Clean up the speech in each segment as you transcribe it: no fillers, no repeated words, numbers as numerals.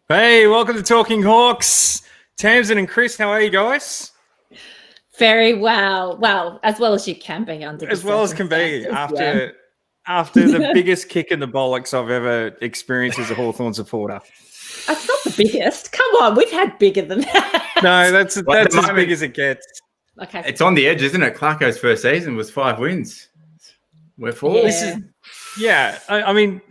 Hey, welcome to Talking Hawks. Tamsyn and Chris, how are you guys? Very well. Well, as well as you can be under the As well as can be circumstances, after the biggest kick in the bollocks I've ever experienced as a Hawthorn supporter. That's not the biggest. Come on, we've had bigger than that. No, that's as big as it gets. Okay. It's on the edge, isn't it? Clarko's first season was 5 wins. We're 4. Yeah. I mean,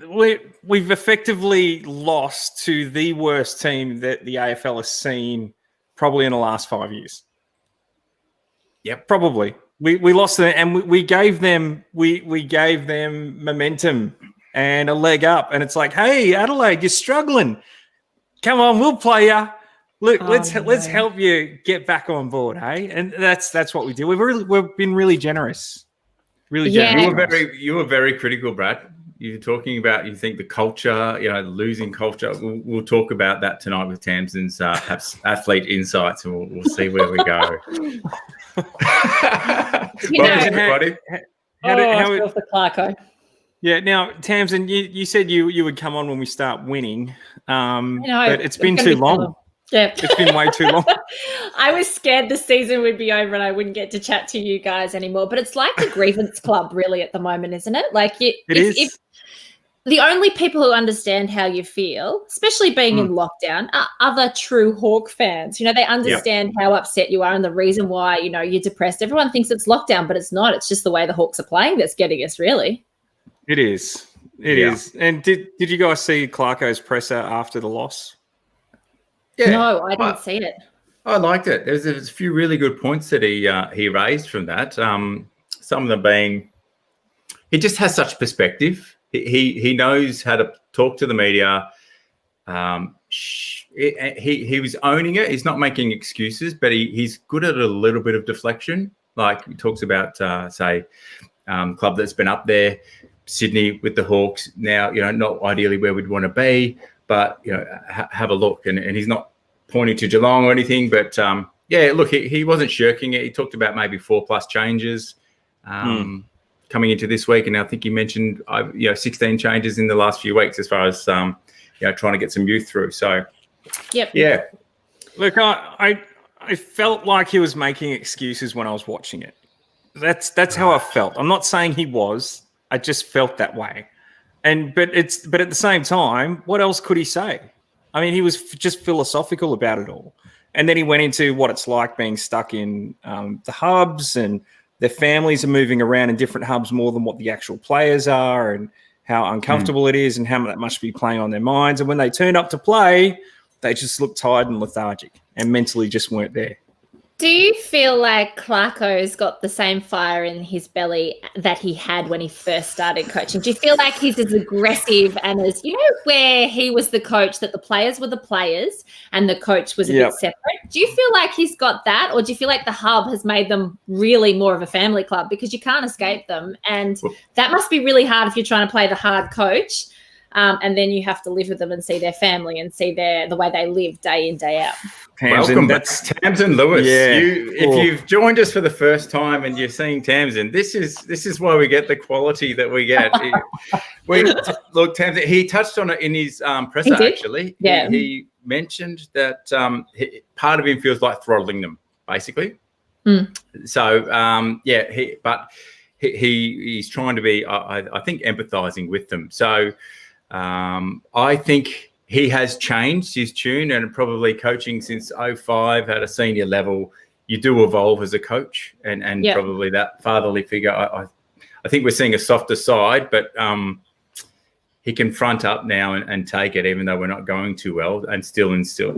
we've effectively lost to the worst team that the AFL has seen probably in the last 5 years. Yep, probably. We lost them, and we gave them momentum and a leg up. And it's like, hey, Adelaide, you're struggling. Come on, we'll play you. Look, let's help you get back on board, hey? And that's what we do. We've been really generous. Really generous. You were very critical, Brad. You're talking about, you think the culture, losing culture. We'll talk about that tonight with Tamsyn's perhaps athlete insights, and we'll see where we go. Everybody. How for Clarko. Yeah. Now, Tamsyn, you said you would come on when we start winning, but it's been too long. Yeah, it's been way too long. I was scared the season would be over and I wouldn't get to chat to you guys anymore. But it's like a grievance club, really, at the moment, isn't it? Like if the only people who understand how you feel, especially being in lockdown, are other true Hawk fans. They understand how upset you are and the reason why, you're depressed. Everyone thinks it's lockdown, but it's not. It's just the way the Hawks are playing that's getting us, really. It is. It is. And did you guys see Clarko's presser after the loss? Yeah. No, I didn't see it. I liked it. There's a few really good points that he raised from that. Some of them being, he just has such perspective. He knows how to talk to the media. He was owning it. He's not making excuses, but he's good at a little bit of deflection. Like he talks about, club that's been up there, Sydney with the Hawks. Now, not ideally where we'd want to be, but have a look. And he's not pointing to Geelong or anything, but look, he wasn't shirking it. He talked about maybe 4+ changes. Coming into this week, and I think you mentioned 16 changes in the last few weeks as far as trying to get some youth through. So, yeah. Look, I felt like he was making excuses when I was watching it. That's how I felt. I'm not saying he was. I just felt that way. But at the same time, what else could he say? I mean, he was just philosophical about it all, and then he went into what it's like being stuck in the hubs, and their families are moving around in different hubs more than what the actual players are, and how uncomfortable it is and how that must be playing on their minds. And when they turned up to play, they just looked tired and lethargic and mentally just weren't there. Do you feel like Clarko's got the same fire in his belly that he had when he first started coaching? Do you feel like he's as aggressive and as, where he was the coach, that the players were the players and the coach was a bit separate? Do you feel like he's got that, or do you feel like the hub has made them really more of a family club because you can't escape them? And that must be really hard if you're trying to play the hard coach, and then you have to live with them and see their family and see the way they live day in, day out. Welcome, that's Tamsyn Lewis. Yeah. If you've joined us for the first time and you're seeing Tamsyn, this is why we get the quality that we get. Look, Tamsyn, he touched on it in his presser, actually. Yeah. He mentioned that part of him feels like throttling them, basically. So, he's trying to be, I think, empathizing with them. So I think he has changed his tune, and probably coaching since 2005 at a senior level, you do evolve as a coach, and probably that fatherly figure. I think we're seeing a softer side, but he can front up now and take it, even though we're not going too well, and still inspire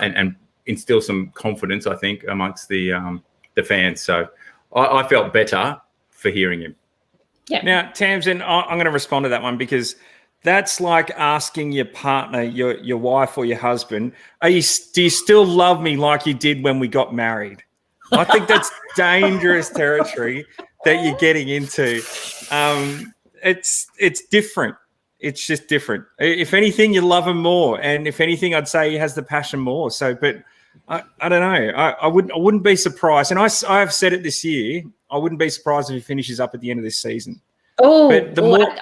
and instill some confidence, I think, amongst the fans. So I felt better for hearing him. Yeah. Now, Tamsyn, I'm going to respond to that one, because that's like asking your partner, your wife or your husband, do you still love me like you did when we got married? I think that's dangerous territory that you're getting into. It's different. It's just different. If anything, you love him more, and if anything, I'd say he has the passion more. So, but I don't know. I wouldn't be surprised, and I've said it this year. I wouldn't be surprised if he finishes up at the end of this season. I don't want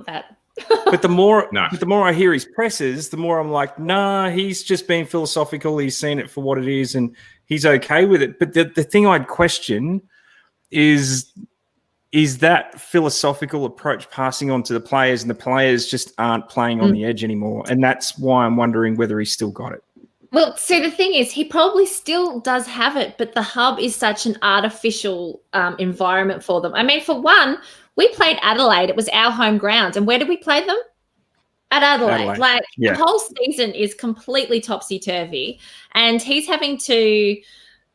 that. But the more No. I hear his presses, the more I'm like, nah, he's just being philosophical. He's seen it for what it is, and he's okay with it. But the thing I'd question is that philosophical approach passing on to the players, and the players just aren't playing on the edge anymore. And that's why I'm wondering whether he's still got it. Well, see, the thing is, he probably still does have it, but the hub is such an artificial environment for them. I mean, for one, we played Adelaide. It was our home ground. And where did we play them? At Adelaide. Like, the whole season is completely topsy-turvy. And he's having to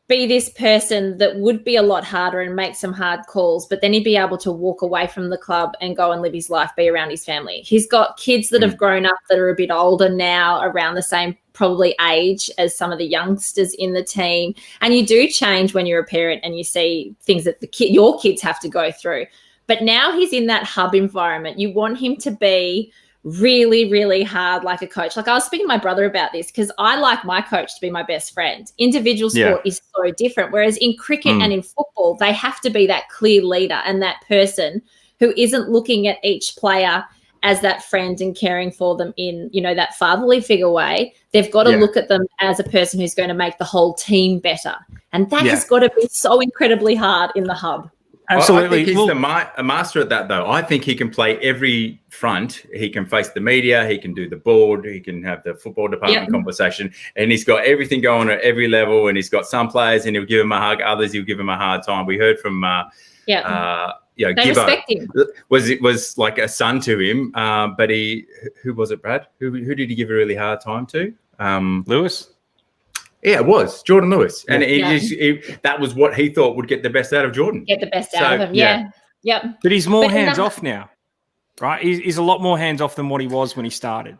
be this person that would be a lot harder and make some hard calls, but then he'd be able to walk away from the club and go and live his life, be around his family. He's got kids that have grown up that are a bit older now, around the same probably age as some of the youngsters in the team. And you do change when you're a parent and you see things that your kids have to go through. But now he's in that hub environment. You want him to be really, really hard like a coach. Like, I was speaking to my brother about this because I like my coach to be my best friend. Individual sport is so different. Whereas in cricket and in football, they have to be that clear leader and that person who isn't looking at each player as that friend and caring for them in, that fatherly figure way. They've got to look at them as a person who's going to make the whole team better. And that has got to be so incredibly hard in the hub. Absolutely. I think he's a master at that, though. I think he can play every front. He can face the media. He can do the board. He can have the football department conversation. And he's got everything going at every level. And he's got some players, and he'll give them a hug. Others, he'll give them a hard time. We heard from they Gibbo respect him. Was like a son to him. But who was it, Brad? Who did he give a really hard time to? Lewis. Yeah, it was Jordan Lewis. And that was what he thought would get the best out of Jordan. Get the best out of him, Yep. But he's more hands-off now, right? He's a lot more hands-off than what he was when he started.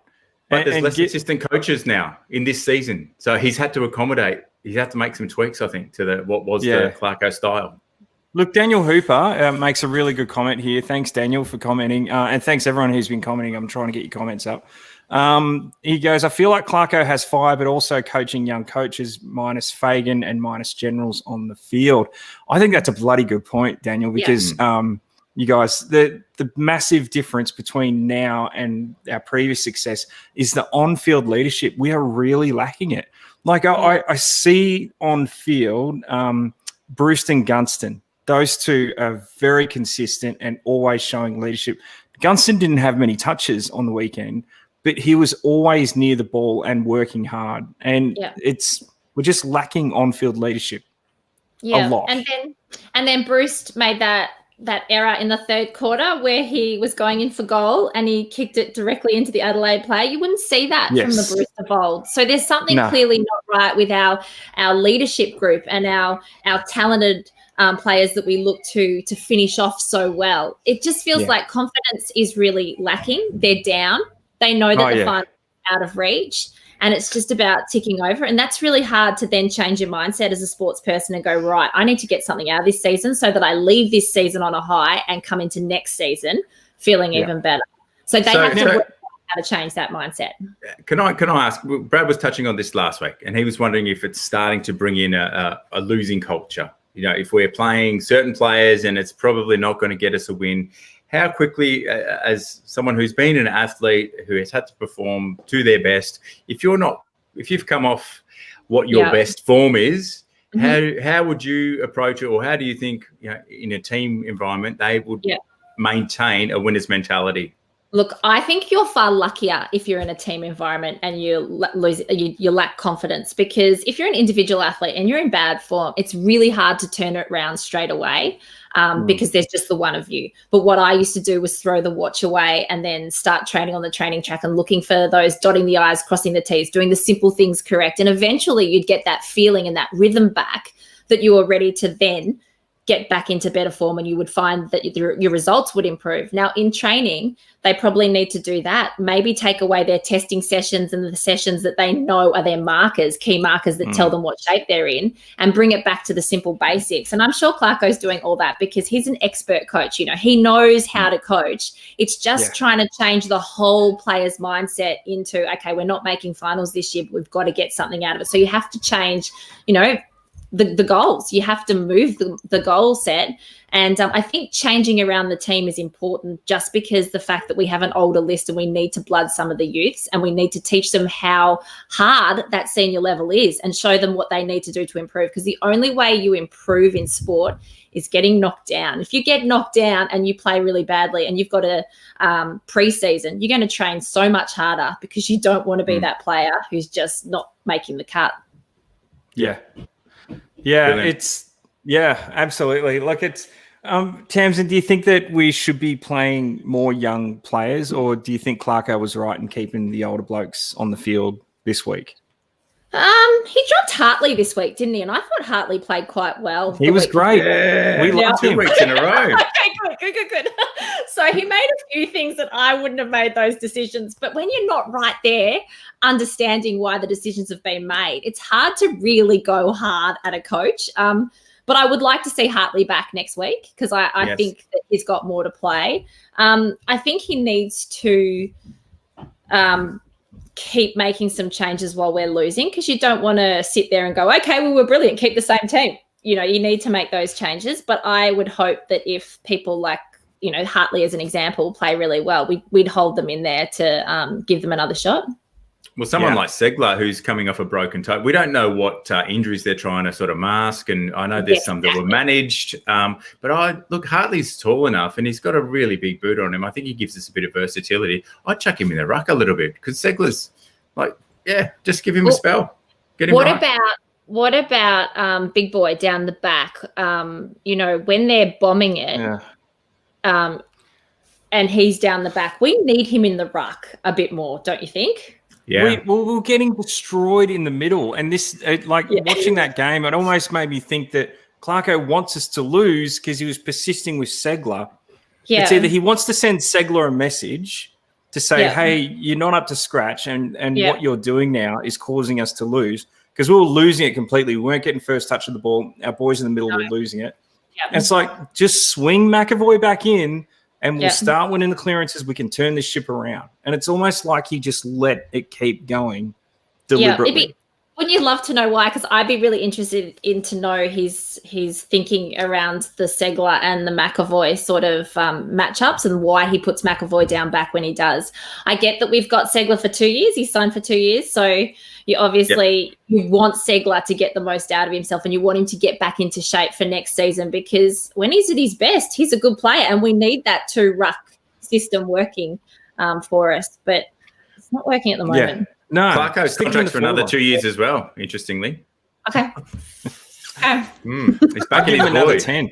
But there's less assistant coaches now in this season. So he's had to accommodate. He's had to make some tweaks, I think, to what was the Clarko style. Look, Daniel Hooper makes a really good comment here. Thanks, Daniel, for commenting. And thanks, everyone who's been commenting. I'm trying to get your comments up. He goes, I feel like Clarko has fire, but also coaching young coaches minus Fagan and minus generals on the field. I think that's a bloody good point, Daniel, because you guys, the massive difference between now and our previous success is the on-field leadership. We are really lacking it. Like I see on field, Bruce and Gunston. Those two are very consistent and always showing leadership. Gunston didn't have many touches on the weekend, but he was always near the ball and working hard. And we're just lacking on-field leadership a lot. And then Bruce made that error in the third quarter where he was going in for goal and he kicked it directly into the Adelaide player. You wouldn't see that from the Bruce of old. So there's something clearly not right with our leadership group and our talented players that we look to finish off so well. It just feels like confidence is really lacking. They're down. They know that the finals are out of reach, and it's just about ticking over. And that's really hard to then change your mindset as a sports person and go, right, I need to get something out of this season so that I leave this season on a high and come into next season feeling even better. So they have to work out how to change that mindset. Can I ask, Brad was touching on this last week, and he was wondering if it's starting to bring in a losing culture. If we're playing certain players and it's probably not going to get us a win, how quickly, as someone who's been an athlete who has had to perform to their best, if you've come off what your best form is, how would you approach it, or how do you think in a team environment they would maintain a winner's mentality? Look, I think you're far luckier if you're in a team environment and you lack confidence, because if you're an individual athlete and you're in bad form, it's really hard to turn it around straight away because there's just the one of you. But what I used to do was throw the watch away and then start training on the training track and looking for those, dotting the I's, crossing the T's, doing the simple things correct. And eventually you'd get that feeling and that rhythm back that you were ready to then get back into better form, and you would find that your results would improve. Now, in training, they probably need to do that. Maybe take away their testing sessions and the sessions that they know are their markers, key markers that tell them what shape they're in, and bring it back to the simple basics. And I'm sure Clarko's doing all that because he's an expert coach. He knows how to coach. It's just trying to change the whole player's mindset into, okay, we're not making finals this year, but we've got to get something out of it. So you have to change, the goals. You have to move the goal set. And I think changing around the team is important, just because the fact that we have an older list and we need to blood some of the youths, and we need to teach them how hard that senior level is and show them what they need to do to improve. Because the only way you improve in sport is getting knocked down. If you get knocked down and you play really badly and you've got a pre-season, you're going to train so much harder, because you don't want to be that player who's just not making the cut. Yeah. Brilliant. Absolutely. Like, it's Tamsyn, do you think that we should be playing more young players, or do you think Clarko was right in keeping the older blokes on the field this week? He dropped Hartley this week, didn't he? And I thought Hartley played quite well. He was great. Yeah. We loved him. 2 weeks in a row. Okay, good. So he made a few things that I wouldn't have made those decisions. But when you're not right there, understanding why the decisions have been made, it's hard to really go hard at a coach. But I would like to see Hartley back next week, because I think that he's got more to play. I think he needs to keep making some changes while we're losing, because you don't want to sit there and go, okay, well, we're brilliant, keep the same team. You know, you need to make those changes. But I would hope that if people like, you know, Hartley as an example, play really well, we'd hold them in there to give them another shot. Well, someone like Segler, who's coming off a broken toe, we don't know what injuries they're trying to sort of mask, and I know there's some that were managed. But look, Hartley's tall enough, and he's got a really big boot on him. I think he gives us a bit of versatility. I'd chuck him in the ruck a little bit, because Segler's like, just give him a spell. Get him right. What about Big Boy down the back? You know, when they're bombing it, and he's down the back, we need him in the ruck a bit more, don't you think? Yeah. We're getting destroyed in the middle. And this, watching that game, it almost made me think that Clarko wants us to lose because he was persisting with Segler. Yeah. It's either he wants to send Segler a message to say, hey, you're not up to scratch, and what you're doing now is causing us to lose, because we were losing it completely. We weren't getting first touch of the ball. Our boys in the middle were losing it. Yeah. And it's like, just swing McAvoy back in, and we'll start winning the clearances. We can turn this ship around. And it's almost like he just let it keep going deliberately. Wouldn't you love to know why? Because I'd be really interested in to know his thinking around the Segler and the McAvoy sort of matchups, and why he puts McAvoy down back when he does. I get that we've got Segler for 2 years. He's signed for 2 years. So you obviously you want Segler to get the most out of himself, and you want him to get back into shape for next season, because when he's at his best, he's a good player, and we need that 2-ruck system working for us. But it's not working at the moment. Yeah. No, Clarko's contract for another 2 years as well, interestingly. Okay. He's back in another 10.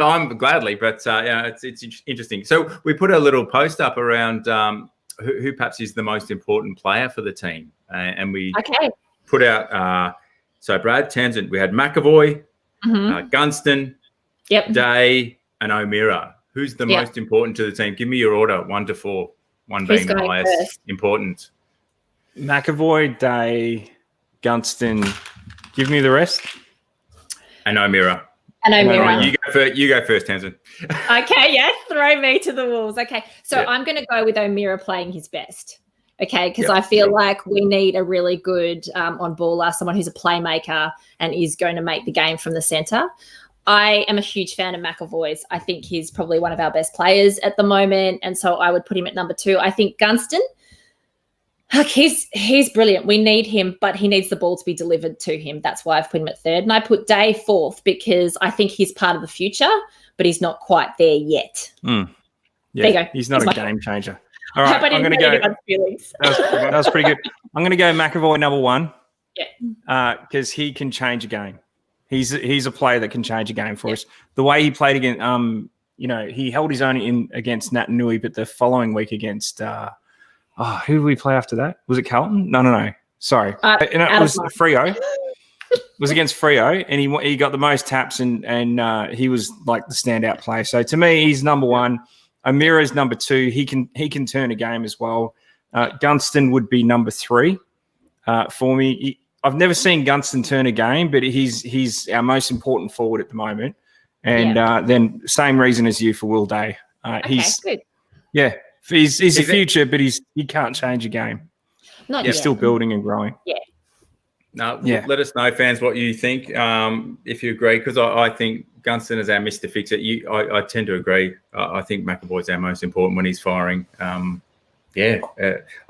I'm gladly, but it's interesting. So we put a little post up around who perhaps is the most important player for the team, and we put out. So Brad, Tamsyn, we had McAvoy, Gunston, Day, and O'Meara. Who's the most important to the team? Give me your order, 1 to 4. 1 being the highest important. McAvoy, Day, Gunston. Give me the rest. And O'Meara. You go first, Tamsyn. Okay, throw me to the wolves. Okay, so I'm going to go with O'Meara playing his best. Okay, because I feel like we need a really good on-baller, someone who's a playmaker and is going to make the game from the centre. I am a huge fan of McAvoy's. I think he's probably one of our best players at the moment, and so I would put him at number 2. I think Gunston, he's brilliant. We need him, but he needs the ball to be delivered to him. That's why I've put him at 3rd. And I put Day 4th, because I think he's part of the future, but he's not quite there yet. Yeah, there you go. He's not a game changer. All right, I'm going to go. That was pretty good. I'm going to go McAvoy number 1. Yeah. Because he can change a game. He's a player that can change a game for us. The way he played against, he held his own against Natanui, but the following week against, who did we play after that? Was it Carlton? No. Sorry. It was Freo. It was against Freo, and he got the most taps, and he was like the standout player. So to me, he's number 1. O'Meara's number 2. He can turn a game as well. Gunston would be number 3 for me. I've never seen Gunston turn a game, but he's our most important forward at the moment. And then same reason as you for Will Day. He's good. Yeah, he's a future, but he can't change a game. Not He's yet. still building and growing. Yeah. No, Yeah. let us know, fans, what you think, if you agree, because I think Gunston is our Mr. Fix-It. I tend to agree. I think McAvoy's our most important when he's firing.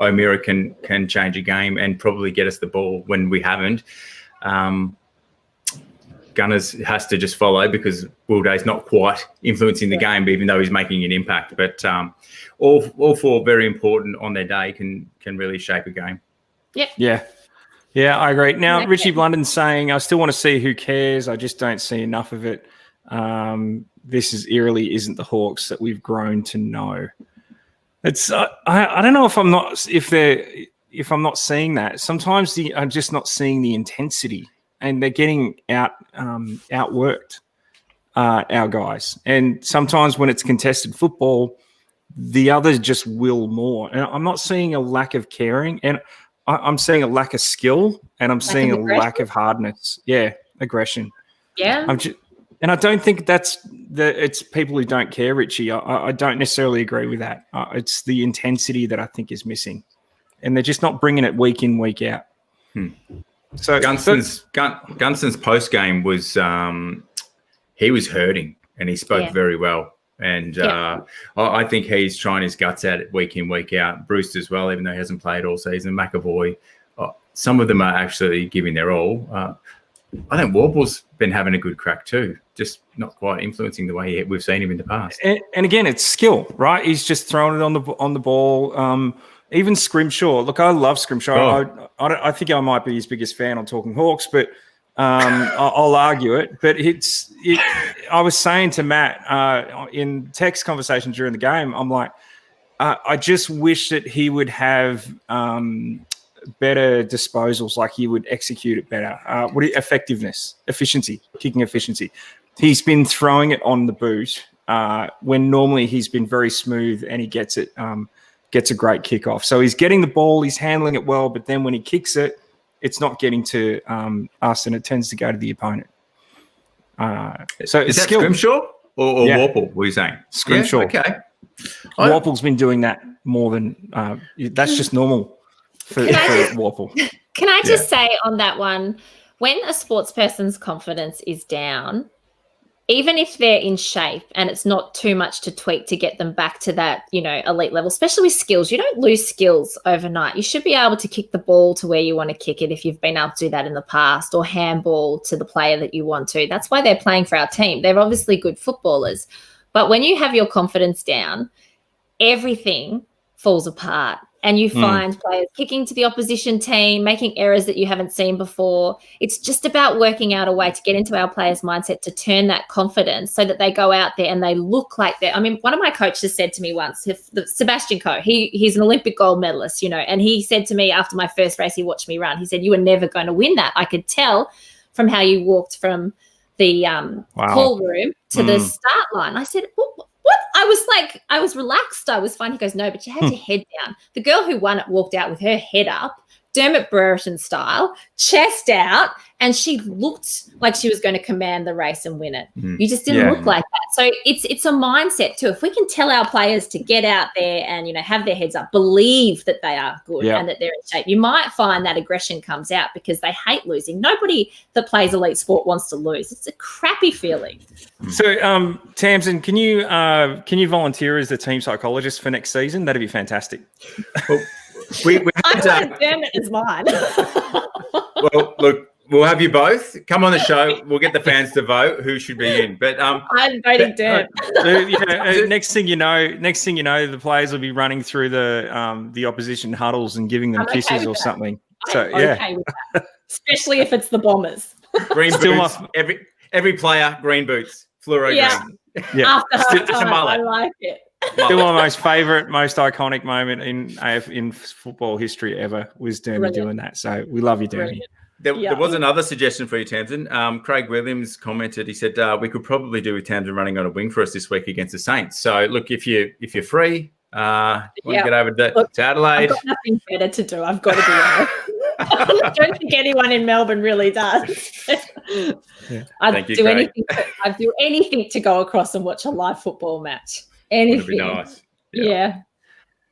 O'Meara can change a game and probably get us the ball when we haven't. Gunners has to just follow because Will Day's not quite influencing the game, even though he's making an impact. But all four very important on their day can really shape a game. Yeah, I agree. Now, Richie Blundon's saying, I still want to see Who Cares. I just don't see enough of it. This is eerily isn't the Hawks that we've grown to know. It's I don't know if I'm not seeing that. Sometimes I'm just not seeing the intensity, and they're getting outworked, our guys. And sometimes when it's contested football, the others just will more. And I'm not seeing a lack of caring, and I'm seeing a lack of skill, and I'm seeing a lack of hardness. Yeah, aggression. Yeah. And I don't think it's people who don't care, Richie. I don't necessarily agree with that. It's the intensity that I think is missing, and they're just not bringing it week in, week out. So Gunston's post game was he was hurting, and he spoke very well. And I think he's trying his guts out week in, week out. Bruce as well, even though he hasn't played all season. McAvoy, some of them are actually giving their all. I think Warple's been having a good crack too, just not quite influencing the way we've seen him in the past. And again, it's skill, right? He's just throwing it on the ball. Even Scrimshaw. Look, I love Scrimshaw. I think I might be his biggest fan on Talking Hawks, but I'll argue it. But I was saying to Matt in text conversation during the game, I'm like, I just wish that he would have better disposals, like he would execute it better. Effectiveness, efficiency, kicking efficiency. He's been throwing it on the boot when normally he's been very smooth, and he gets a great kickoff. So he's getting the ball, he's handling it well, but then when he kicks it, it's not getting to us, and it tends to go to the opponent. So is that Scrimshaw or Warple? What are you saying? Scrimshaw. Yeah, okay. Warple's been doing that more than that's just normal for Warple. Can I just say on that one, when a sports person's confidence is down, even if they're in shape and it's not too much to tweak to get them back to that, elite level, especially with skills, you don't lose skills overnight. You should be able to kick the ball to where you want to kick it if you've been able to do that in the past, or handball to the player that you want to. That's why they're playing for our team. They're obviously good footballers. But when you have your confidence down, everything falls apart. And you find players kicking to the opposition team, making errors that you haven't seen before. It's just about working out a way to get into our players' mindset to turn that confidence so that they go out there and they look like they're. I mean, one of my coaches said to me once, Sebastian Coe, he's an Olympic gold medalist, and he said to me after my first race, he watched me run. He said, "You were never going to win that. I could tell from how you walked from the call room to the start line." I said, "What?" I was relaxed. I was fine. He goes, "No, but you had your head down." The girl who won it walked out with her head up, Dermot Brereton style, chest out, and she looked like she was going to command the race and win it. You just didn't look like that. So it's a mindset too. If we can tell our players to get out there and, have their heads up, believe that they are good and that they're in shape, you might find that aggression comes out because they hate losing. Nobody that plays elite sport wants to lose. It's a crappy feeling. So, Tamsyn, can you volunteer as the team psychologist for next season? That'd be fantastic. Well, I got Dermot as mine. Well, look, we'll have you both come on the show. We'll get the fans to vote who should be in. But I'm voting Dermot. Next thing you know, the players will be running through the opposition huddles and giving them kisses or something. I'm okay with that, especially if it's the Bombers. Green boots. Every player, green boots, fluoro green. Yeah, after half-time, I like it. Still my most favourite, most iconic moment in football history ever was Dermy doing that. So we love you, Dermy. There was another suggestion for you, Tamsyn. Craig Williams commented. He said we could probably do with Tamsyn running on a wing for us this week against the Saints. So look, if you're free, want to get over to Adelaide. I've got nothing better to do. I've got to be honest. I don't think anyone in Melbourne really does. I'd do anything to go across and watch a live football match. Anything. That'd be nice. Yeah.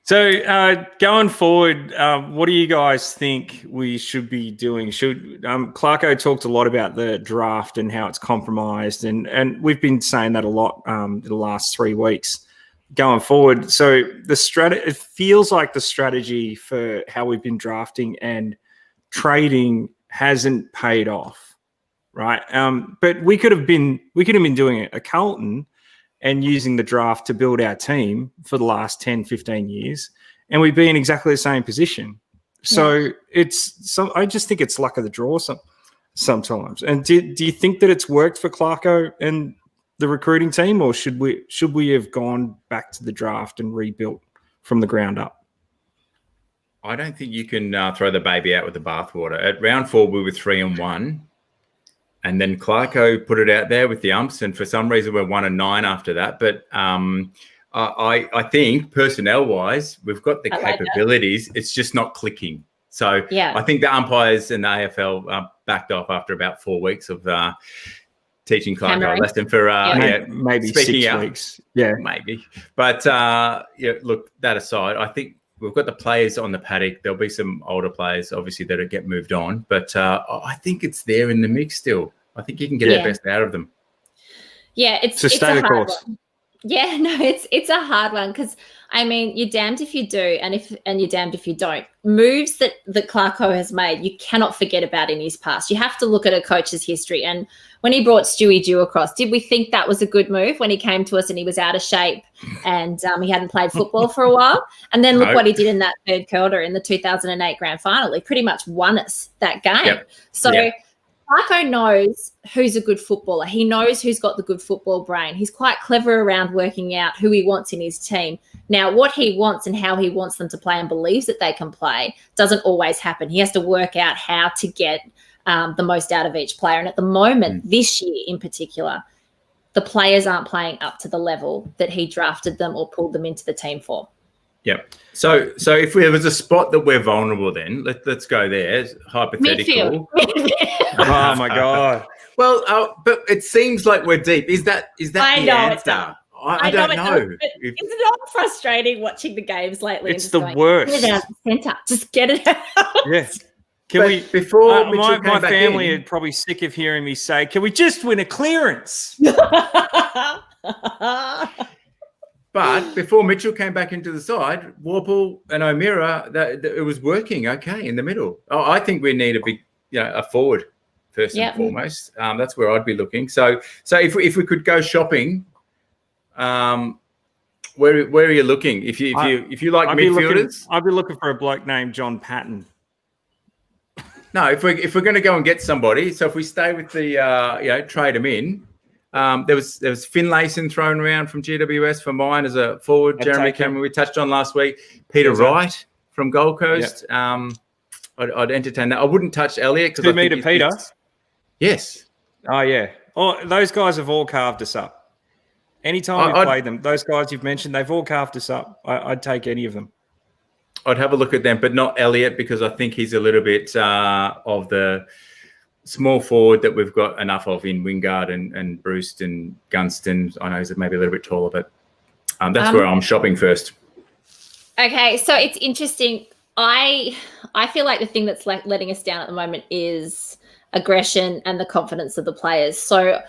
So going forward, what do you guys think we should be doing? Clarko talked a lot about the draft and how it's compromised, and we've been saying that a lot the last 3 weeks going forward. So it feels like the strategy for how we've been drafting and trading hasn't paid off, right? But we could have been doing it at Carlton and using the draft to build our team for the last 10, 15 years, and we'd be in exactly the same position. So I just think it's luck of the draw sometimes. And do you think that it's worked for Clarko and the recruiting team, or should we have gone back to the draft and rebuilt from the ground up? I don't think you can throw the baby out with the bathwater. At round 4, we were 3-1. And then Clarko put it out there with the umps, and for some reason we're 1-9 after that. But I think personnel-wise, we've got the capabilities. It's just not clicking. So I think the umpires and the AFL backed off after about 4 weeks of teaching Clarko a lesson for maybe 6 weeks. Yeah, maybe. But look, that aside, I think we've got the players on the paddock. There'll be some older players, obviously, that'll get moved on. But I think it's there in the mix still. I think you can get the best out of them. Yeah, it's a hard one. Yeah, no, it's a hard one because, I mean, you're damned if you do and you're damned if you don't. Moves that Clarko has made, you cannot forget about in his past. You have to look at a coach's history. And when he brought Stewie Dew across, did we think that was a good move when he came to us and he was out of shape and he hadn't played football for a while? And then look what he did in that third quarter in the 2008 grand final. He pretty much won us that game. Yep. So Clarko knows who's a good footballer. He knows who's got the good football brain. He's quite clever around working out who he wants in his team. Now, what he wants and how he wants them to play and believes that they can play doesn't always happen. He has to work out how to get the most out of each player. And at the moment, this year in particular, the players aren't playing up to the level that he drafted them or pulled them into the team for. Yep. So if there was a spot that we're vulnerable, then let's go there. It's hypothetical. Oh my God. Well, but it seems like we're deep. Is that the answer? I don't know. It's not frustrating watching the games lately. It's the worst. Get it out of the centre. Just get it out. Yes. My family are probably sick of hearing me say, "Can we just win a clearance?" But before Mitchell came back into the side, Warple and O'Meara, it was working okay in the middle. I think we need a forward first and foremost. That's where I'd be looking. So if we could go shopping, where are you looking? If you like midfielders, I'd be looking for a bloke named John Patton. No, if we're going to go and get somebody, so if we stay with the trade them in. There was Finlayson thrown around from GWS for mine as a forward. Jeremy Cameron we touched on last week. Peter Wright from Gold Coast. Yep. I'd entertain that. I wouldn't touch Elliott because 2 metre Peter. Yes. Oh yeah. Oh, those guys have all carved us up. Anytime we played them, those guys you've mentioned, they've all carved us up. I'd take any of them. I'd have a look at them, but not Elliott because I think he's a little bit of the small forward that we've got enough of in Wingard and Bruce and Gunston. I know he's maybe a little bit taller, but that's where I'm shopping first. Okay, so it's interesting. I feel like the thing that's letting us down at the moment is aggression and the confidence of the players. So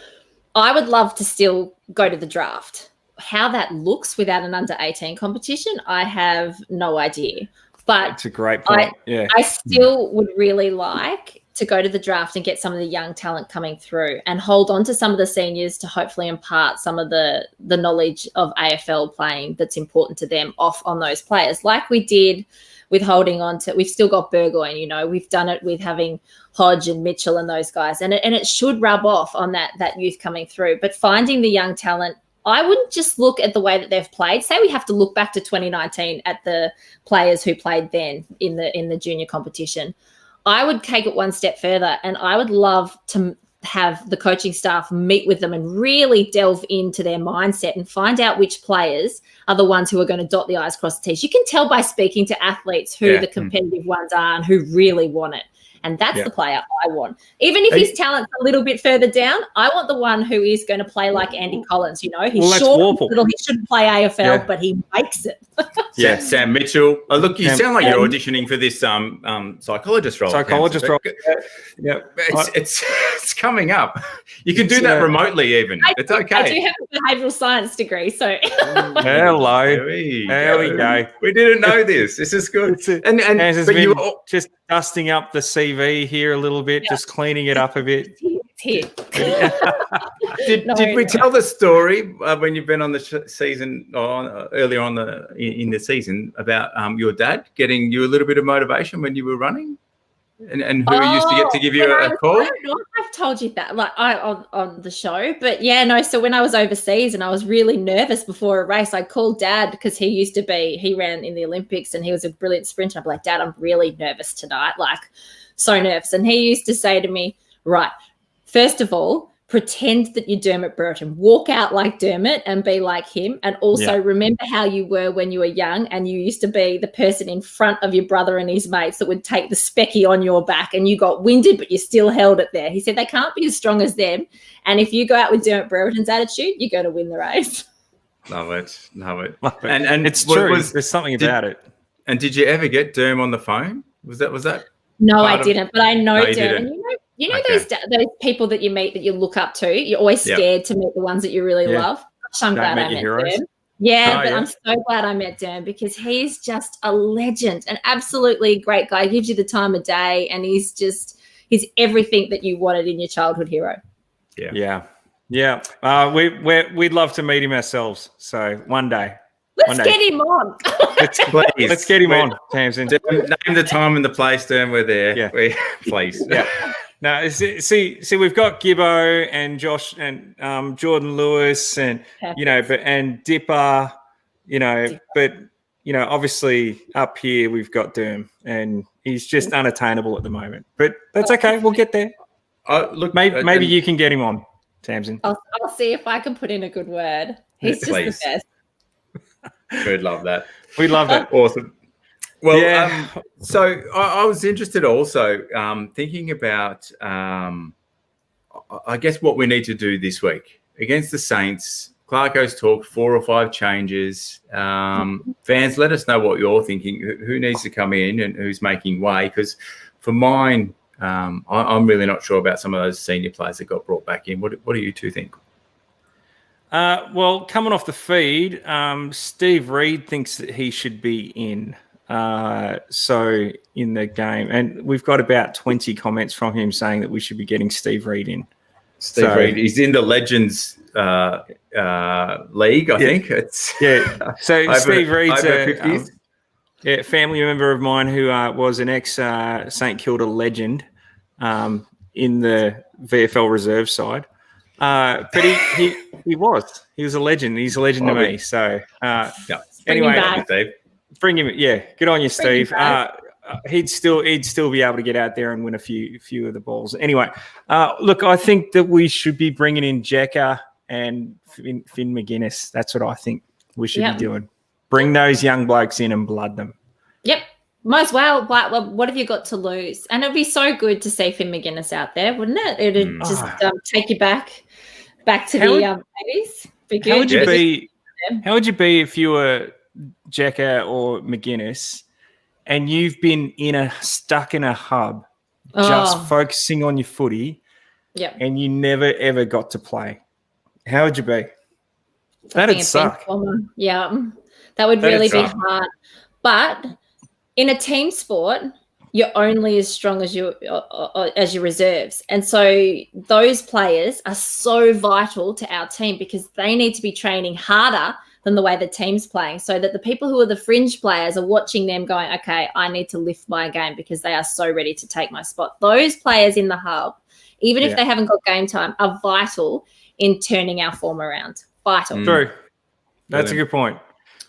I would love to still go to the draft. How that looks without an under-18 competition, I have no idea. But it's a great point. I still would really like to go to the draft and get some of the young talent coming through and hold on to some of the seniors to hopefully impart some of the knowledge of AFL playing that's important to them off on those players, like we did with holding on to. We've still got Burgoyne, we've done it with having Hodge and Mitchell and those guys, and it should rub off on that youth coming through. But finding the young talent, I wouldn't just look at the way that they've played. Say we have to look back to 2019 at the players who played then in the junior competition. I would take it one step further, and I would love to have the coaching staff meet with them and really delve into their mindset and find out which players are the ones who are going to dot the I's, cross the T's. You can tell by speaking to athletes who the competitive ones are and who really want it. And that's the player I want. Even if his talent's a little bit further down, I want the one who is going to play like Andy Collins. You know, he's short, little, he shouldn't play AFL, but he makes it. Sam Mitchell. Oh, look, you sound like you're auditioning for this psychologist role. Psychologist role. Yeah, it's coming up. You can do that remotely even. It's okay. I do have a behavioural science degree, so. Hello. There we go. We didn't know this. This is good. But you were just dusting up the CV here a little bit, just cleaning it up a bit. Did we tell the story when you've been on the season earlier on in the season about your dad getting you a little bit of motivation when you were running, and who used to get to give you a call? I don't know if I've told you that, on the show, but so when I was overseas and I was really nervous before a race, I called Dad because he ran in the Olympics and he was a brilliant sprinter. I'm like, Dad, I'm really nervous tonight, like so nervous. And he used to say to me, right, first of all, pretend that you're Dermot Brereton. Walk out like Dermot and be like him. And also remember how you were when you were young and you used to be the person in front of your brother and his mates that would take the specky on your back and you got winded, but you still held it there. He said they can't be as strong as them. And if you go out with Dermot Brereton's attitude, you're going to win the race. Love it. And it's true. There's something about it. And did you ever get Derm on the phone? Was that? No, I didn't. But I know Derm. You know those people that you meet that you look up to? You're always scared to meet the ones that you really love. Gosh, I'm glad I met Derm. I'm so glad I met Derm because he's just a legend, an absolutely great guy. He gives you the time of day and he's everything that you wanted in your childhood hero. Yeah. We'd love to meet him ourselves. So one day. Let's get him on. Let's get him on, Tamsyn. Name the time and the place, Derm. We're there. Yeah. Please. Yeah. Now, see, we've got Gibbo and Josh and Jordan Lewis and and Dipper, but obviously up here we've got Derm and he's just unattainable at the moment. But that's okay. We'll get there. Look, maybe you can get him on, Tamsyn. I'll see if I can put in a good word. He's just the best. We'd love that. We love that. Awesome. Well, so I was interested also thinking about, I guess, what we need to do this week against the Saints. Clarko's talked 4 or 5 changes. Fans, let us know what you're thinking. Who needs to come in and who's making way? Because for mine, I'm really not sure about some of those senior players that got brought back in. What do you two think? Well, coming off the feed, Steve Reid thinks that he should be in. So in the game, and we've got about 20 comments from him saying that we should be getting Steve Reid in. Steve Reid, he's in the Legends league, I think. So Steve Reid's a family member of mine who was an ex St Kilda legend in the VFL reserve side. But he was a legend. He's a legend to me. So anyway, bring him. Yeah, good on you, Steve. He'd still be able to get out there and win a few of the balls. Anyway, look, I think that we should be bringing in Jekka and Finn McGuinness. That's what I think we should be doing. Bring those young blokes in and blood them. Yep. Might as well. What have you got to lose? And it'd be so good to see Finn McGuinness out there, wouldn't it? It'd just take you back to the babies. Be good. How would you be if you were Jekka or McGuinness and you've been stuck in a hub just focusing on your footy and you never, ever got to play? How would you be? That'd suck. Yeah, that would really be hard. But in a team sport, you're only as strong as your reserves. And so those players are so vital to our team because they need to be training harder than the way the team's playing, so that the people who are the fringe players are watching them going, okay, I need to lift my game because they are so ready to take my spot. Those players in the hub, even if they haven't got game time, are vital in turning our form around. Vital. True. That's a good point.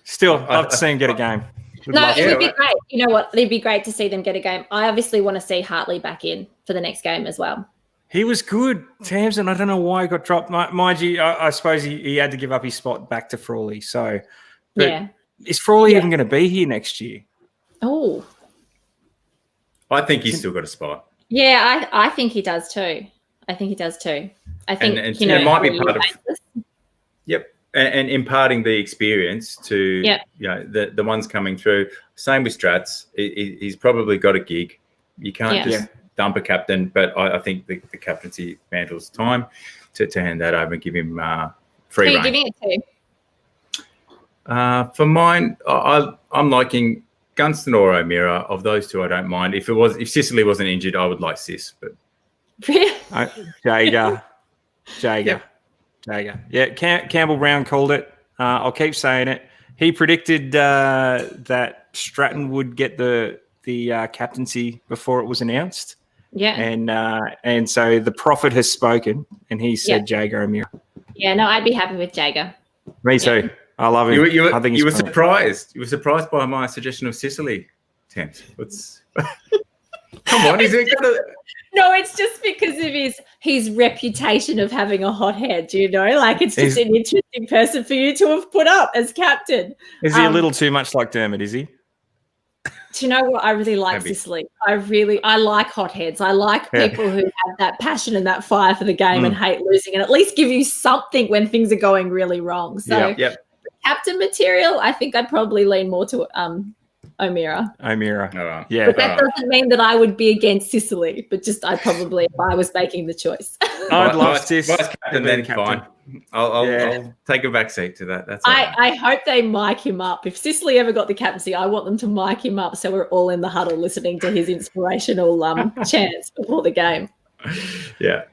Still, I'd love to see him get a game. It would be great. You know what? It'd be great to see them get a game. I obviously want to see Hartley back in for the next game as well. He was good, Tamsyn. I don't know why he got dropped. Mind you, I suppose he had to give up his spot back to Frawley. So, is Frawley even going to be here next year? Oh, I think he's still got a spot. Yeah, I think he does too. I think and it might be part of. Yep, and imparting the experience to the ones coming through. Same with Strats. He's probably got a gig. You can't just dump a captain, but I think the captaincy mantle's time to hand that over and give him free rein. Who are you giving it to? For mine, I'm liking Gunston or O'Meara. Of those two, I don't mind. If Sicily wasn't injured, I would like Sis. But Jaeger. Yeah, Campbell Brown called it. I'll keep saying it. He predicted that Stratton would get the captaincy before it was announced. Yeah, and so the prophet has spoken, and he said Jaeger O'Meara. Yeah, no, I'd be happy with Jaeger. Me too. I love him. I think you were surprised. You were surprised by my suggestion of Sicily. Tams, come on, is it gonna? No, it's just because of his reputation of having a hot head, like it's just an interesting person for you to have put up as captain. Is he a little too much like Dermot, is he? Do you know what? I really like Sicily. I like hotheads. I like people who have that passion and that fire for the game and hate losing, and at least give you something when things are going really wrong. So captain material, I think I'd probably lean more to O'Meara. Right. Yeah. But that doesn't mean that I would be against Sicily, but just I'd probably, if I was making the choice. I'd love Sis. Vice captain, then fine. I'll take a back seat to that. That's all right. I hope they mic him up. If Sicily ever got the captaincy, I want them to mic him up so we're all in the huddle listening to his inspirational chants before the game.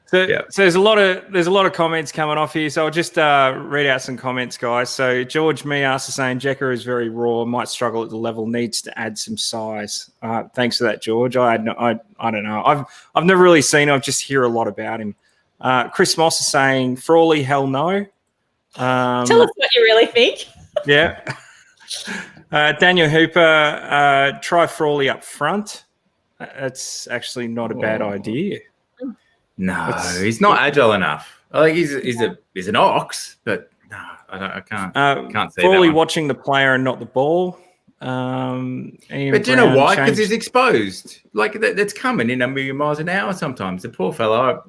So there's a lot of comments coming off here. So I'll just read out some comments, guys. So George Mias is saying Jekka is very raw, might struggle at the level, needs to add some size. Thanks for that, George. I don't know. I've never really seen him. I just hear a lot about him. Chris Moss is saying Frawley, hell no. Tell us what you really think. Yeah. Daniel Hooper, try Frawley up front. That's actually not a bad idea. No, he's not agile enough. I think he's an ox, but no, I can't see Frawley that watching the player and not the ball. But do you know why? Because he's exposed. Like that's coming in a million miles an hour sometimes. The poor fellow,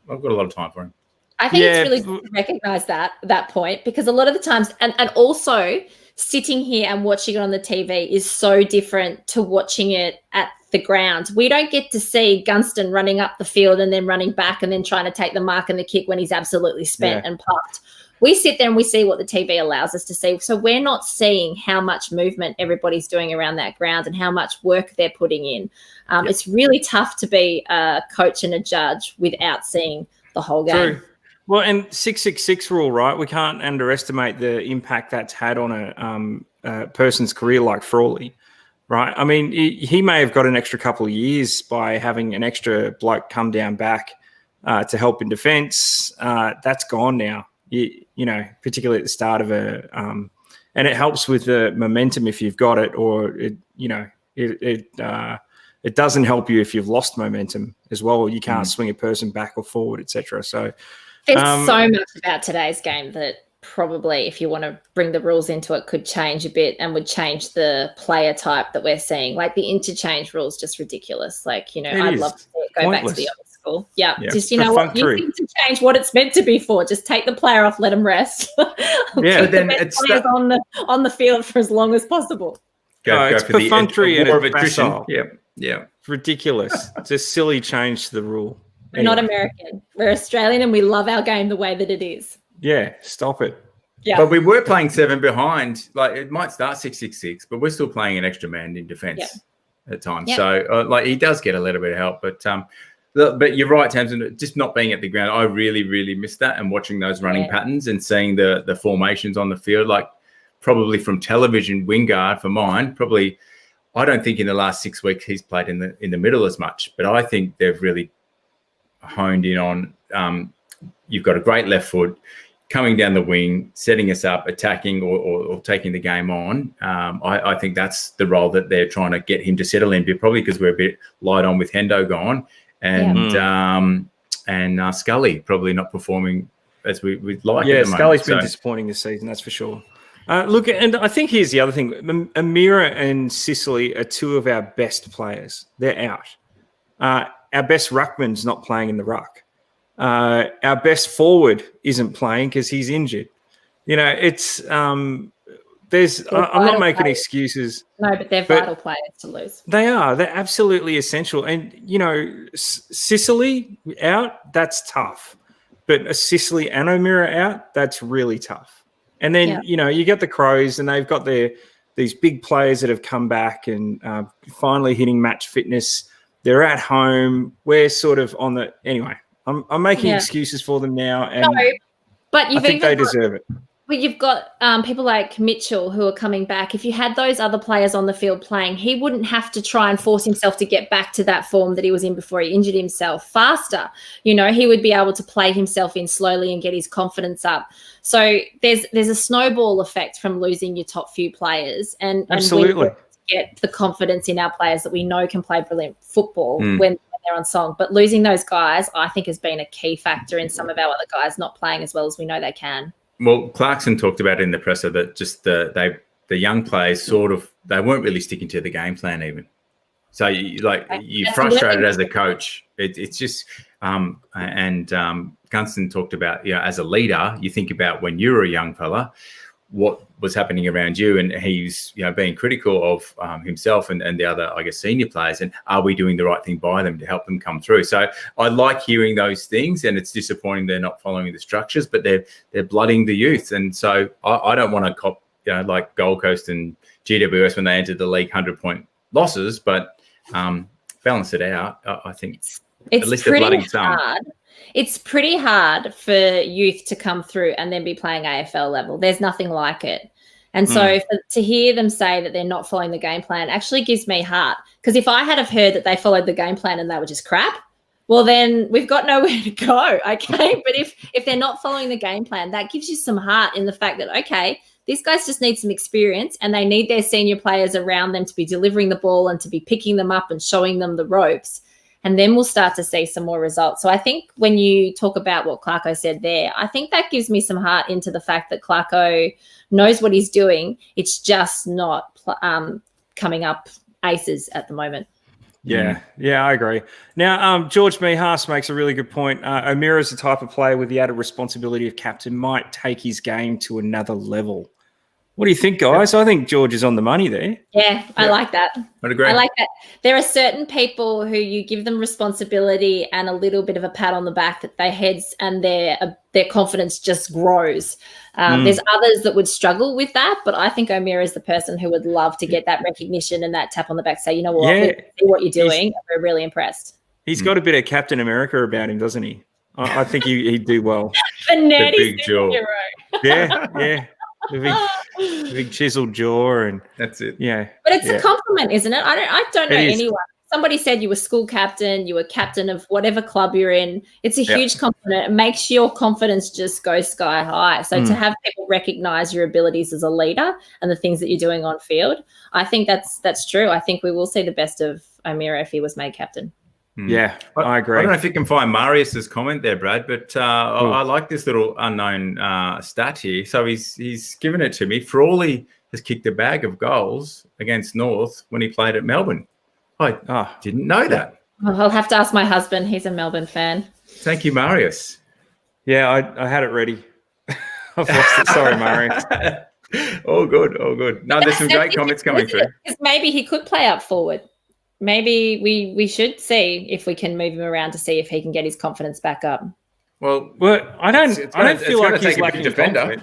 I've got a lot of time for him. I think it's really good to recognise that point, because a lot of the times, and also sitting here and watching it on the TV is so different to watching it at the ground. We don't get to see Gunston running up the field and then running back and then trying to take the mark and the kick when he's absolutely spent and puffed. We sit there and we see what the TV allows us to see. So we're not seeing how much movement everybody's doing around that ground and how much work they're putting in. It's really tough to be a coach and a judge without seeing the whole game. True. Well, and 666 rule, right? We can't underestimate the impact that's had on a person's career like Frawley, right? I mean, he may have got an extra couple of years by having an extra bloke come down back to help in defence. That's gone now, you know, particularly at the start of and it helps with the momentum if you've got it, or it doesn't help you if you've lost momentum as well. You can't swing a person back or forward, etc. So. There's so much about today's game that probably, if you want to bring the rules into it, could change a bit and would change the player type that we're seeing. Like the interchange rules, just ridiculous. Like, I'd love to see it go back to the old school. Yeah. Just, you what, you need to change what it's meant to be for. Just take the player off, let him rest. Yeah. Then it's on the field for as long as possible. It's perfunctory and more of attrition. Yeah. Ridiculous. It's a silly change to the rule. We're not American. We're Australian, and we love our game the way that it is. Yeah, stop it. Yeah. But we were playing 7 behind. Like it might start 6-6-6, but we're still playing an extra man in defence at times. Yeah. So he does get a little bit of help. But you're right, Tamsyn, just not being at the ground, I really, really missed that, and watching those running patterns and seeing the formations on the field. Like probably from television, Wingard for mine, probably I don't think in the last 6 weeks he's played in the middle as much, but I think they've really honed in on you've got a great left foot coming down the wing, setting us up, attacking or taking the game on. I think that's the role that they're trying to get him to settle in, probably because we're a bit light on with Hendo gone and Scully probably not performing as we'd like. Yeah, Scully's been disappointing this season, that's for sure. Look, and I think here's the other thing. O'Meara and Sicily are two of our best players. They're out. our best ruckman's not playing in the ruck. Our best forward isn't playing because he's injured. You know, it's I'm not making excuses. No, but they're vital players to lose. They are. They're absolutely essential. And, you know, Sicily out, that's tough. But a Sicily and O'Meara out, that's really tough. And then, you know, you get the Crows and they've got these big players that have come back and finally hitting match fitness. They're at home. We're sort of on the – anyway, I'm making excuses for them now. And but I think they deserve it. But you've got people like Mitchell who are coming back. If you had those other players on the field playing, he wouldn't have to try and force himself to get back to that form that he was in before he injured himself faster. You know, he would be able to play himself in slowly and get his confidence up. So there's a snowball effect from losing your top few players. And we get the confidence in our players that we know can play brilliant football when they're on song. But losing those guys, I think, has been a key factor in some of our other guys not playing as well as we know they can. Well, Clarkson talked about in the presser that just the young players sort of they weren't really sticking to the game plan even. So you're frustrated as a coach. It's just Gunston talked about, you know, as a leader, you think about when you were a young fella, what was happening around you, and he's, you know, being critical of himself and the other, I guess, senior players, and are we doing the right thing by them to help them come through? So I like hearing those things, and it's disappointing they're not following the structures, but they're blooding the youth, and so I don't want to cop, you know, like Gold Coast and GWS when they entered the league 100-point losses, but balance it out. I think at least they're blooding some. It's pretty hard for youth to come through and then be playing AFL level. There's nothing like it. And so to hear them say that they're not following the game plan actually gives me heart. Because if I had have heard that they followed the game plan and they were just crap, well, then we've got nowhere to go, okay? But if they're not following the game plan, that gives you some heart in the fact that, okay, these guys just need some experience and they need their senior players around them to be delivering the ball and to be picking them up and showing them the ropes. And then we'll start to see some more results. So I think when you talk about what Clarko said there, I think that gives me some heart into the fact that Clarko knows what he's doing. It's just not coming up aces at the moment. Yeah, I agree. Now, George Mihas makes a really good point. O'Meara is the type of player with the added responsibility of captain might take his game to another level. What do you think, guys? I think George is on the money there. Yeah, I like that. I'd agree. I like that. There are certain people who you give them responsibility and a little bit of a pat on the back that their heads and their confidence just grows. There's others that would struggle with that, but I think O'Meara is the person who would love to get that recognition and that tap on the back, say, you know what, we see what you're doing. We're really impressed. He's got a bit of Captain America about him, doesn't he? I think he'd do well. The nerdy big jaw. Yeah. The big chiseled jaw, and that's it. Yeah, but it's a compliment, isn't it? I don't know anyone. Somebody said you were school captain, you were captain of whatever club you're in. It's a huge compliment. It makes your confidence just go sky high. So to have people recognise your abilities as a leader and the things that you're doing on field, I think that's true. I think we will see the best of O'Meara if he was made captain. Yeah, I agree. I don't know if you can find Marius's comment there, Brad, but I like this little unknown stat here. So he's given it to me. Frawley has kicked a bag of goals against North when he played at Melbourne. I didn't know that. Well, I'll have to ask my husband. He's a Melbourne fan. Thank you, Marius. Yeah, I had it ready. I've lost it. Sorry, Marius. All good. No, there's some great comments coming through. Because maybe he could play up forward. Maybe we should see if we can move him around to see if he can get his confidence back up. Well, I don't feel like he's lacking defender.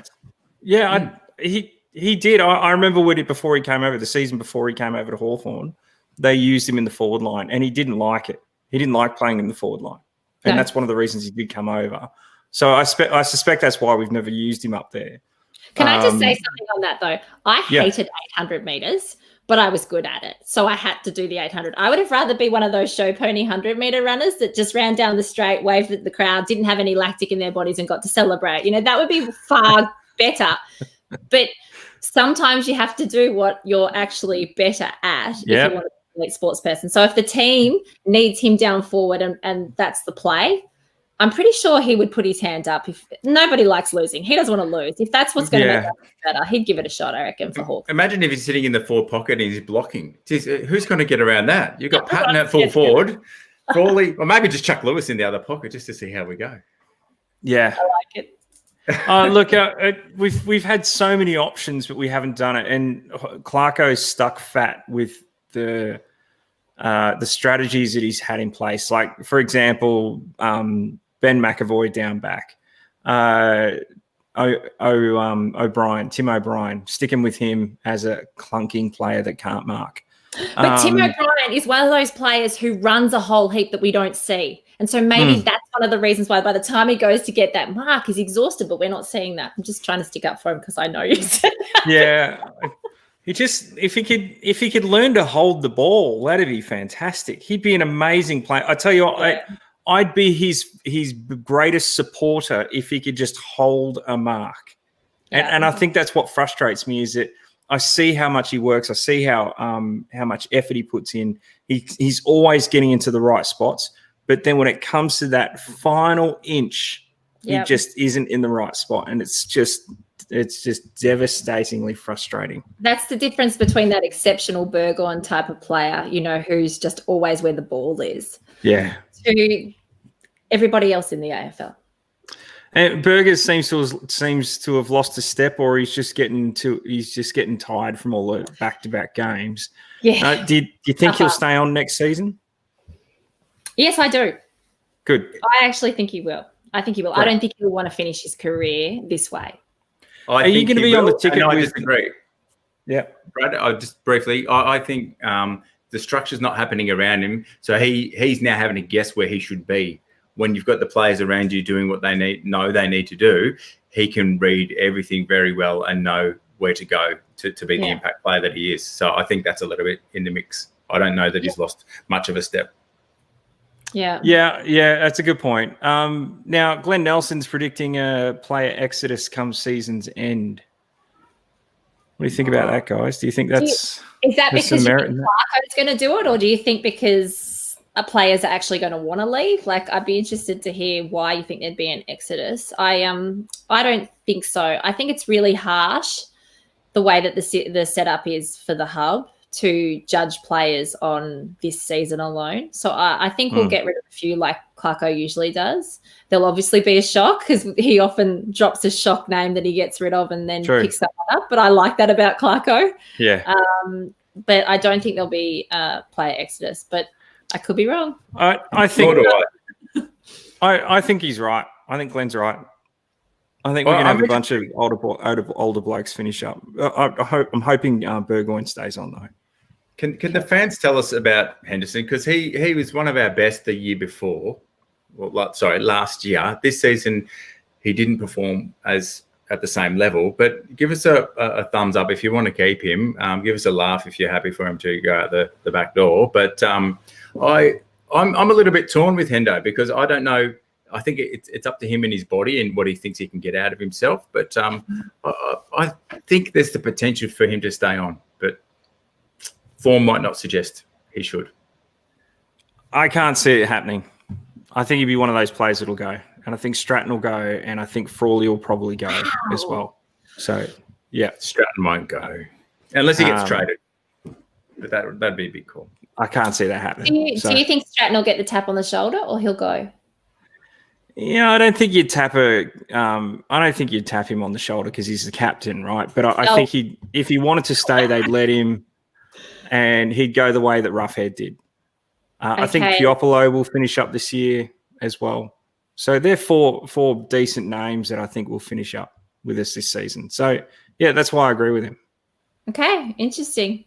Yeah, he did. I remember before he came over, the season before he came over to Hawthorn, they used him in the forward line, and he didn't like it. He didn't like playing in the forward line, and that's one of the reasons he did come over. So I suspect that's why we've never used him up there. Can I just say something on that though? I hated 800 meters. But I was good at it. So I had to do the 800. I would have rather be one of those show pony 100-meter runners that just ran down the straight, waved at the crowd, didn't have any lactic in their bodies and got to celebrate. You know, that would be far better. But sometimes you have to do what you're actually better at if you want to be an elite sports person. So if the team needs him down forward and that's the play, I'm pretty sure he would put his hand up. If nobody likes losing, he doesn't want to lose. If that's what's going to make it better, he'd give it a shot, I reckon, for Hawks. Imagine if he's sitting in the forward pocket and he's blocking. Jeez, who's going to get around that? You've got Patton at full forward. Frawley, or maybe just chuck Lewis in the other pocket just to see how we go. Yeah. I like it. Look, we've had so many options, but we haven't done it. And Clarko's stuck fat with the strategies that he's had in place. Like, for example, Ben McAvoy down back, O'Brien, Tim O'Brien, sticking with him as a clunking player that can't mark. But Tim O'Brien is one of those players who runs a whole heap that we don't see. And so maybe that's one of the reasons why by the time he goes to get that mark, he's exhausted, but we're not seeing that. I'm just trying to stick up for him because I know you said that. Yeah. If he could learn to hold the ball, that'd be fantastic. He'd be an amazing player. I tell you what, I'd be his greatest supporter if he could just hold a mark. And I think that's what frustrates me is that I see how much he works. I see how much effort he puts in. He's always getting into the right spots. But then when it comes to that final inch, he just isn't in the right spot. And it's just devastatingly frustrating. That's the difference between that exceptional Burgoyne type of player, who's just always where the ball is. Yeah. To everybody else in the AFL. And Burgers seems to have lost a step, or he's just getting tired from all the back-to-back games. Yeah. Do you think he'll stay on next season? Yes, I do. Good. I actually think he will. I think he will. Right. I don't think he'll want to finish his career this way. Are you going to be on the ticket? I disagree. Yeah, Brad. Just briefly, I think the structure's not happening around him, so he's now having to guess where he should be. When you've got the players around you doing what they need to do, he can read everything very well and know where to go to be the impact player that he is. So I think that's a little bit in the mix. I don't know that he's lost much of a step. Yeah, that's a good point. Now, Glenn Nelson's predicting a player exodus come season's end. What do you think about that, guys? Do you think is that because Clarko's going to do it, or do you think because players are actually going to want to leave? Like, I'd be interested to hear why you think there'd be an exodus. I don't think so. I think it's really harsh the way that the setup is for the hub to judge players on this season alone. So I think we'll get rid of a few like Clarko usually does. There'll obviously be a shock because he often drops a shock name that he gets rid of and then picks that one up. But I like that about Clarko. Yeah. But I don't think there'll be a player exodus. But I could be wrong. I think I think he's right. I think Glenn's right. I think we're going to have a bunch of older blokes finish up. I'm hoping Burgoyne stays on though. Can the fans tell us about Henderson? Because he was one of our best the year before. Last year. This season, he didn't perform at the same level. But give us a thumbs up if you want to keep him. Give us a laugh if you're happy for him to go out the back door. But I'm a little bit torn with Hendo because I don't know. I think it's up to him and his body and what he thinks he can get out of himself. But I think there's the potential for him to stay on. But form might not suggest he should. I can't see it happening. I think he'd be one of those players that'll go. And I think Stratton will go. And I think Frawley will probably go as well. So, yeah. Stratton won't go. Unless he gets traded. But that'd be a big call. I can't see that happening. Do you think Stratton will get the tap on the shoulder or he'll go? Yeah, I don't think you'd tap him on the shoulder because he's the captain, right? But I think if he wanted to stay, they'd let him, and he'd go the way that Roughhead did. I think Piopolo will finish up this year as well. So they're four decent names that I think will finish up with us this season. So yeah, that's why I agree with him. Okay, interesting.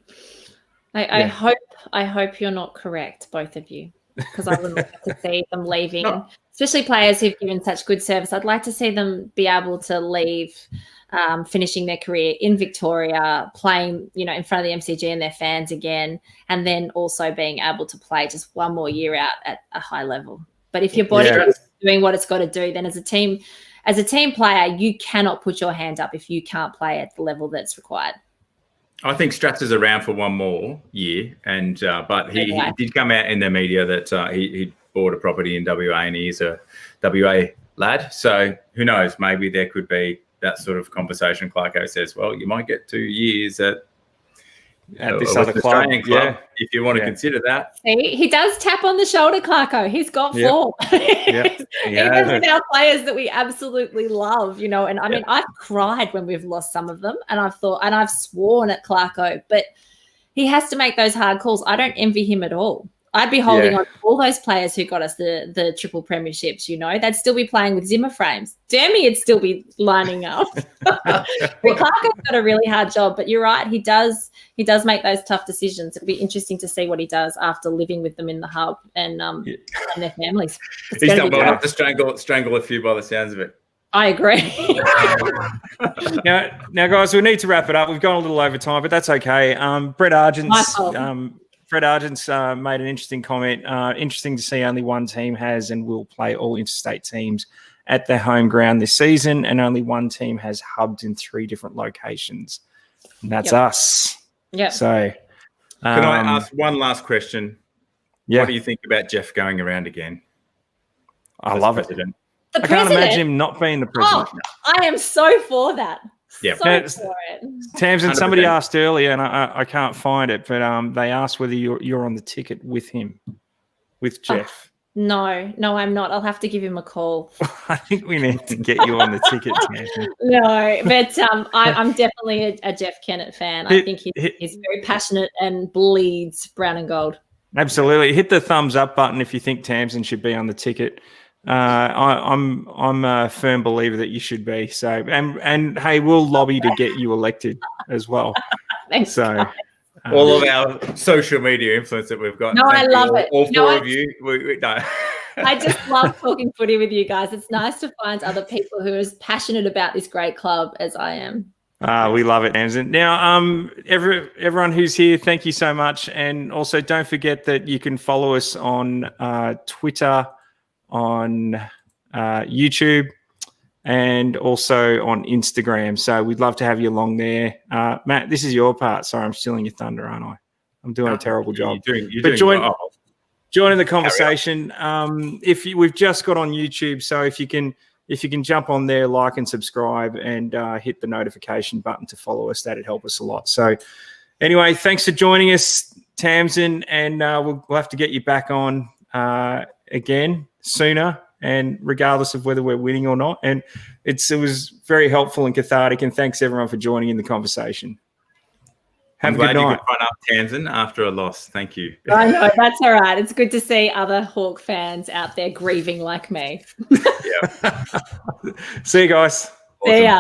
I hope you're not correct, both of you, because I would like to see them leaving. No. Especially players who've given such good service. I'd like to see them be able to leave, finishing their career in Victoria, playing, in front of the MCG and their fans again, and then also being able to play just one more year out at a high level. But if your body is doing what it's got to do, then as a team player, you cannot put your hand up if you can't play at the level that's required. I think Strats is around for one more year, and but he did come out in the media that he bought a property in WA and he is a WA lad. So who knows? Maybe there could be that sort of conversation. Clarko says, well, you might get 2 years at at this a other club. Australian club, Yeah. if you want to Yeah. consider that. See, he does tap on the shoulder, Clarko. He's got Yep. form. Yep. Even with our players that we absolutely love, you know, and I mean, I've cried when we've lost some of them, and I've sworn at Clarko, but he has to make those hard calls. I don't envy him at all. I'd be holding on to all those players who got us the triple premierships, you know. They'd still be playing with Zimmer frames. Dermy would still be lining up. But Clarko's got a really hard job, but you're right, he does make those tough decisions. It'll be interesting to see what he does after living with them in the hub and their families. He's done well enough to strangle a few by the sounds of it. I agree. Now, guys, we need to wrap it up. We've gone a little over time, but that's okay. Brett Argent's made an interesting comment. Interesting to see only one team has and will play all interstate teams at their home ground this season, and only one team has hubbed in 3 different locations. And that's us. Yeah. So, can I ask one last question? Yeah. What do you think about Jeff going around again? I love it. The I can't president? imagine him not being the president. Oh, I am so for that. Yeah. So for it. Tamsyn, somebody 100%. asked earlier, and I can't find it, but they asked whether you're on the ticket with him, with Jeff. No, I'm not. I'll have to give him a call. I think we need to get you on the ticket, Tamsyn. No, but I'm definitely a Jeff Kennett fan. I think he's very passionate and bleeds brown and gold. Absolutely. Hit the thumbs up button if you think Tamsyn should be on the ticket. I'm a firm believer that you should be. So, and hey, we'll lobby to get you elected as well. Thanks, So, guys. All of our social media influence that we've got. No, I love it. All No, four of you. No. I just love talking footy with you guys. It's nice to find other people who are as passionate about this great club as I am. we love it, Tamsyn. Now, everyone who's here, thank you so much. And also don't forget that you can follow us on Twitter, on YouTube, and also on Instagram. So we'd love to have you along there. Matt, this is your part. Sorry, I'm stealing your thunder, aren't I? I'm doing a terrible job. Join in the conversation. We've just got on YouTube, so if you can jump on there, like and subscribe, and hit the notification button to follow us, that'd help us a lot. So anyway, thanks for joining us, Tamsyn, and we'll have to get you back on again sooner, and regardless of whether we're winning or not. And it was very helpful and cathartic, and thanks everyone for joining in the conversation. Have a good night. You could run up Tamsyn after a loss. Thank you. I know, that's all right. It's good to see other Hawk fans out there grieving like me. Yeah. See you guys. See ya.